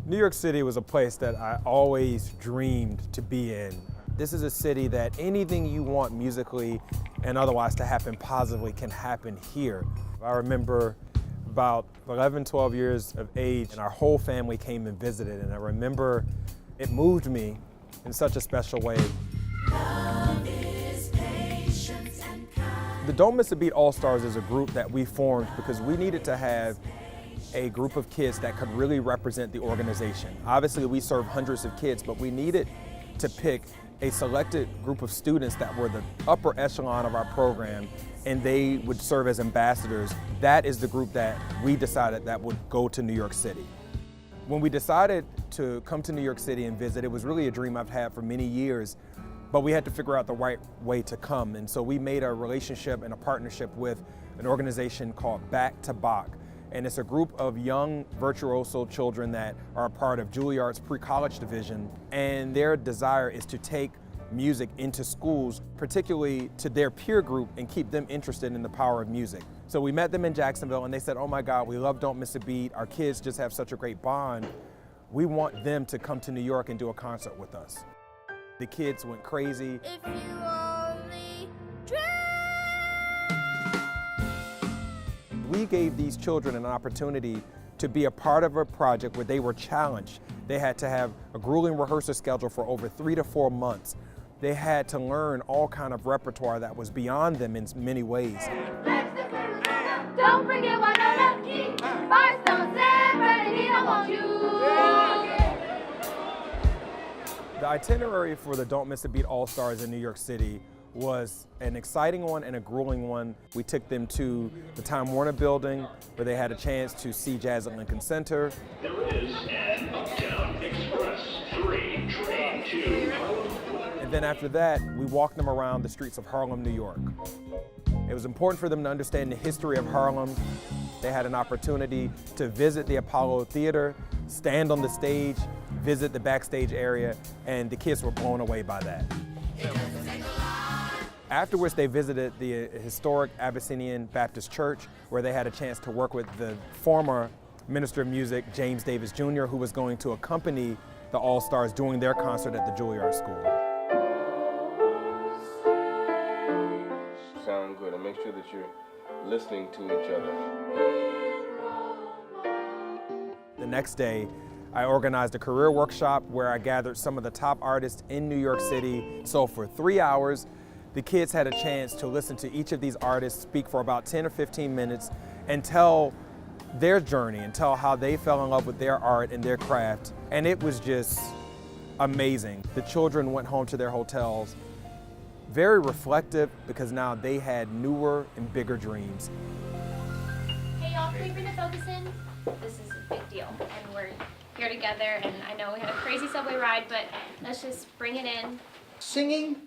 New York City was a place that I always dreamed to be in. This is a city that anything you want musically and otherwise to happen positively can happen here. I remember about 11, 12 years of age, and our whole family came and visited, and I remember it moved me in such a special way. Love is patience and kindness. The Don't Miss a Beat All-Stars is a group that we formed because we needed to have a group of kids that could really represent the organization. Obviously, we serve hundreds of kids, but we needed to pick a selected group of students that were the upper echelon of our program, and they would serve as ambassadors. That is the group that we decided that would go to New York City. When we decided to come to New York City and visit, it was really a dream I've had for many years, but we had to figure out the right way to come. And so we made a relationship and a partnership with an organization called Back to Bach. And it's a group of young virtuoso children that are a part of Juilliard's pre-college division. And their desire is to take music into schools, particularly to their peer group, and keep them interested in the power of music. So we met them in Jacksonville and they said, oh my God, we love Don't Miss a Beat. Our kids just have such a great bond. We want them to come to New York and do a concert with us. The kids went crazy. If you only dream. We gave these children an opportunity to be a part of a project where they were challenged. They had to have a grueling rehearsal schedule for over 3 to 4 months. They had to learn all kind of repertoire that was beyond them in many ways. Don't forget what I'm key. First don't say, Bernadine, I want you. The itinerary for the Don't Miss a Beat All-Stars in New York City was an exciting one and a grueling one. We took them to the Time Warner building where they had a chance to see jazz at Lincoln Center. There is an Uptown Express 3 train to Harlem. And then after that, we walked them around the streets of Harlem, New York. It was important for them to understand the history of Harlem. They had an opportunity to visit the Apollo Theater, stand on the stage, visit the backstage area, and the kids were blown away by that. Afterwards, they visited the historic Abyssinian Baptist Church, where they had a chance to work with the former Minister of Music, James Davis Jr., who was going to accompany the All-Stars during their concert at the Juilliard School. Sound good, and make sure that you're listening to each other. The next day, I organized a career workshop where I gathered some of the top artists in New York City. So for 3 hours, the kids had a chance to listen to each of these artists speak for about 10 or 15 minutes and tell their journey and tell how they fell in love with their art and their craft. And it was just amazing. The children went home to their hotels very reflective because now they had newer and bigger dreams. Hey y'all, can we bring the focus in? This is a big deal and we're here together, and I know we had a crazy subway ride, but let's just bring it in. Singing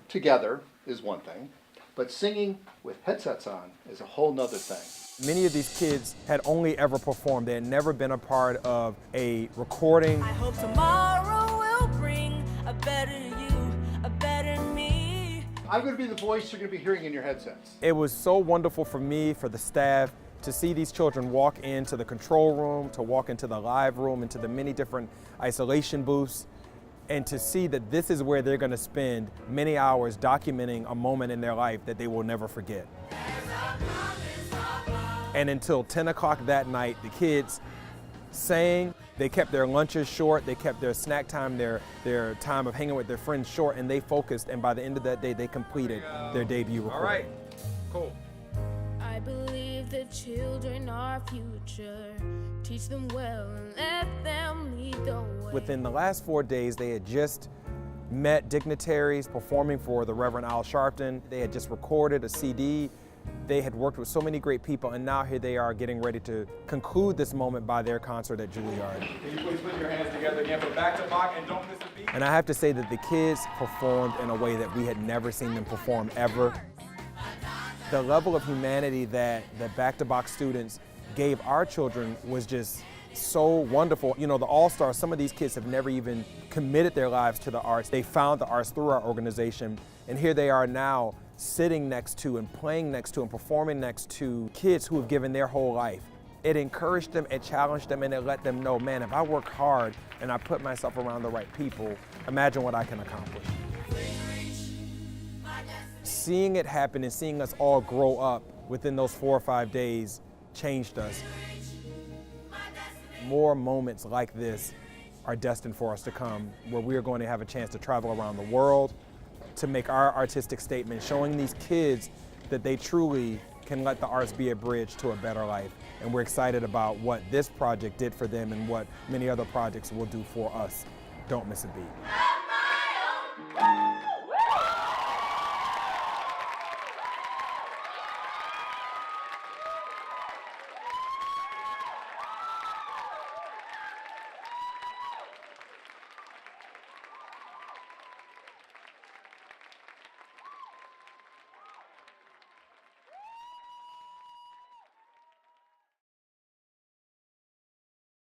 together is one thing, but singing with headsets on is a whole nother thing. Many of these kids had only ever performed. They had never been a part of a recording. I hope tomorrow will bring a better you, a better me. I'm going to be the voice you're going to be hearing in your headsets. It was so wonderful for me, for the staff, to see these children walk into the control room, to walk into the live room, into the many different isolation booths, and to see that this is where they're going to spend many hours documenting a moment in their life that they will never forget. And until 10 o'clock that night, the kids sang. They kept their lunches short, they kept their snack time, their time of hanging with their friends short, and they focused, and by the end of that day, they completed their debut recording. All right, cool. I believe the children are future. Teach them well and let them lead the way. Within the last 4 days, they had just met dignitaries performing for the Reverend Al Sharpton. They had just recorded a CD. They had worked with so many great people, and now here they are getting ready to conclude this moment by their concert at Juilliard. Can you please put your hands together again for Back to Bach and Don't Miss a Beat? And I have to say that the kids performed in a way that we had never seen them perform ever. The level of humanity that the Back to Bach students gave our children was just so wonderful. You know, the All-Stars, some of these kids have never even committed their lives to the arts. They found the arts through our organization, and here they are now sitting next to and playing next to and performing next to kids who have given their whole life it encouraged them, it challenged them, and it let them know, man, if I work hard and I put myself around the right people, imagine what I can accomplish. Seeing it happen and seeing us all grow up within those 4 or 5 days changed us. More moments like this are destined for us to come, where we are going to have a chance to travel around the world to make our artistic statement, showing these kids that they truly can let the arts be a bridge to a better life. And we're excited about what this project did for them and what many other projects will do for us. Don't miss a beat.